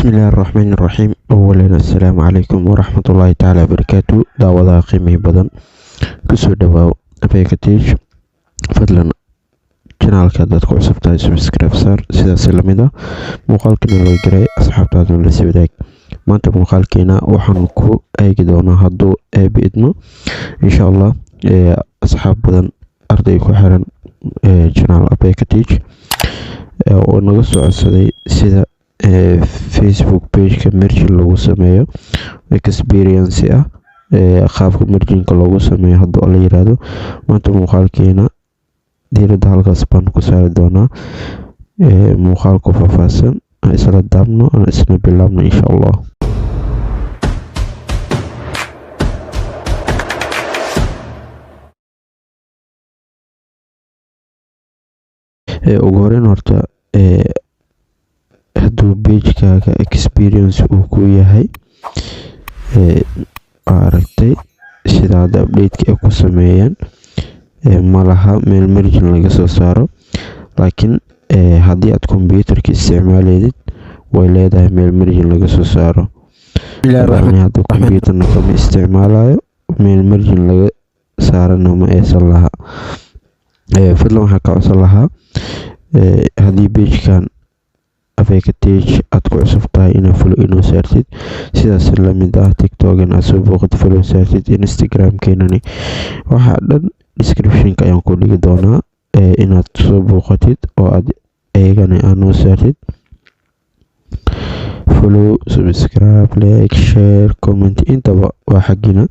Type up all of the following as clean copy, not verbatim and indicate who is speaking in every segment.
Speaker 1: Bismillahirrahmanirrahim. Awalan assalaamu calaykum waraxmatullaahi tacaala wabarakaatu. Daawadaha qiimaha badan kusoo dhawaaw Abekatich. Fadlan janaalka dadku cusub tahay subscribe saar, sidaas lamid ah muuqaalkana loo garay asxaabtaaduna la sii wadaag. Maanta muuqaalkeena waxaan ku eegi doonaa hadduu eebbi idmo insha Allah asxaab badan arday ku xiran janaal Abekatich oo naga soo codsaday sida Facebook page-ka merging lagu sameeyo experience ah qaabka merging-ka loogu sameeyo hadduu la yiraahdo. maanta muuqaalkeena diiradda halkaas baan ku saari doonaa muuqaalku faahfaahsan isla daabno isna bilaabno insha Allah. ugu horeyn horta hadduu page-kaaga experience uu ku yahay aragtay sida hadda update-ka ay ku sameeyeen malaha meel merging laga soo saaro, laakiin haddii aad computerka isticmaaleydid way leedahay meel merging laga soo saaro. hadda computerna kama isticmaalayo meel merging laga saarana ma aysan laha. fadlan waxaa ka codsan lahaa haddii page-kan Abekatich aad ku cusub tahay inaad follow inoo saartid, sidaas lamid ah TikTok-gan aad soo booqatid follow saartid, Instagram-keenani waxaa dhan description-ka ayaan ku dhigi doonaa inaad soo booqatid oo aad eegana aad noo saartid. follow, subscribe, like, share, comment intaba waa xagina.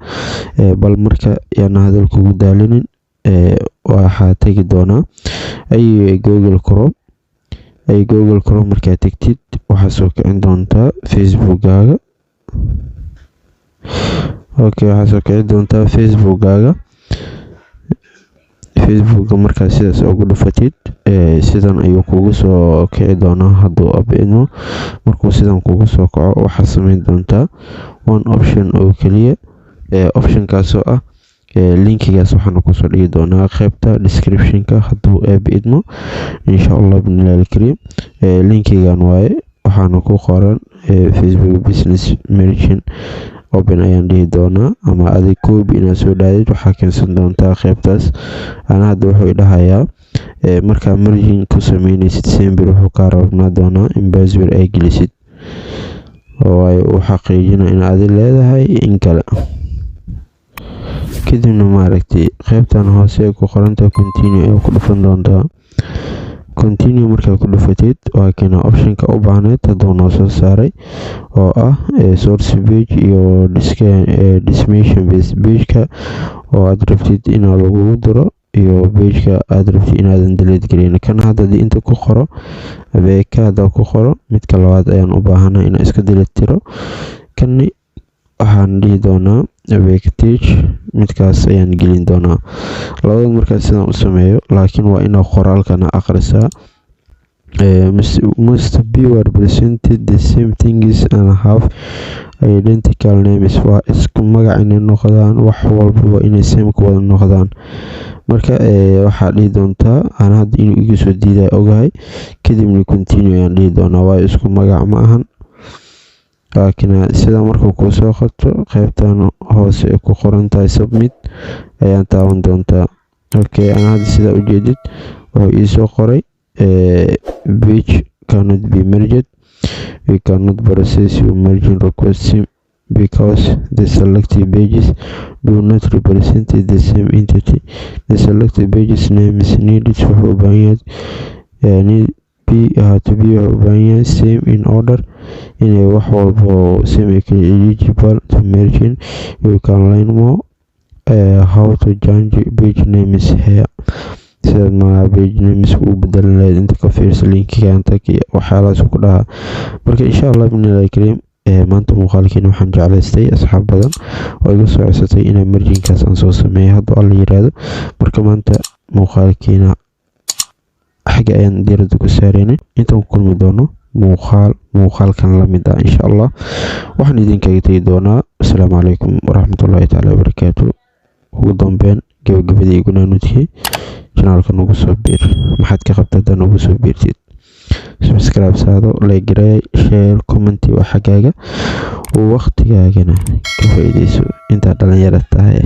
Speaker 1: bal marka yaan hadal kugu daalinin waxaa tegi doonaa Google Chrome markaad tagtid waxaa soo kicin doontaa Facebook-gaaga. waxaa soo kici doontaa Facebook-ga markaa sidaas ugu dhufatid sidan ayuu kugu soo kici doonaa hadduu abidmo. markuu sidan kugu soo kaco waxaa sameyn doontaa one option oo keliya option-kaasoo ah linkigaas waxaana kusoo dhigi doonaa qaybta description-ka hadduu idmo insha Allah binillaahi kariim. linkigan waaye waxaana ku qoran Facebook business merging open ayaan dhihi doonaa, ama adig copy inaad soo dhaadid waxaa keensan doontaa qaybtaas. ana hadda wuxuu dhahayaa markaa merging ku sameynaysid sembir wuxuu kaa rabnaa doonaa in password ay gelisid oo ay u xaqiijina in aad leedahay in kale. kadibna maaragtay qaybtan hoose ku qoranta continue ayaa ku dhufan doontaa. continue markaa ku dhufatid waa kana option-ka u baahneed hadduu noo soo saaray oo ah source page iyo destination page-ka oo aad rabtid inaad lagugu diro iyo page-ka aad rabtid inaadan delete gelin. kan hadda inta ku qoro Abeka ku qoro midka labaad ayaan u baahanaa inaan iska delete tiro. kan waxaan dhihi doonaa Abekatich midkaas ayaan gelin doonaa. labada markaa sidaan u sameeyo, laakiin waa inaad qoraalkana akhrisaa. must be represented the same things and have identical names. waa isku magac inay noqdaan, wax walba inay same ku wada noqdaan. marka waxaa dhihi doontaa ana hadda inuu iga soo diiday ogahay, kadibna continue ayaan dhihi doonaa. waa isku magac ma ahan, laakiin sida markuu ku soo qabto qaybtan hoose ku qoran tahay submit ayaan taaban doontaa. ana hadda sida u jeedid wuxuu ii soo qoray page cannot be merged, we cannot process your merging request because the selected pages do not represent the same entity. the selected pages name is needed wuxuu u baahan yahay same in order inay wax walba same eligible to merging. you can learn more how to change page names here. sida page names u bedelan lahayd inta ka fiirsa linkiga antaki waxyaalahaas ku dhaha. marka insha Allah binillaahi kariim maanta muuqaalkeena waxaan jeclaystay asxaab badan oo iga soo codsatay inay merging-kaas aan soo sameeyo hadduu alla yiraahdo. marka maanta muuqaalkeena xagga ayaan diiradda ku saaraynay. intaan ku kulmi doono muuqaalkan la mid ah insha Allah waxaan idinkaga tegi doonaa. assalaamu calaykum waraxmatullaahi tacaala wabarakaatu. ugu dambeyn gabagabadii iguna nudkii janaalka nagu soo biir, maxaad ka qabtaa haddaan nagu soo biirtid. subscribe saado, like garay, share, comment iyo xagaaga waqtigaagana ka faa'iideyso inta dhalinyarada tahay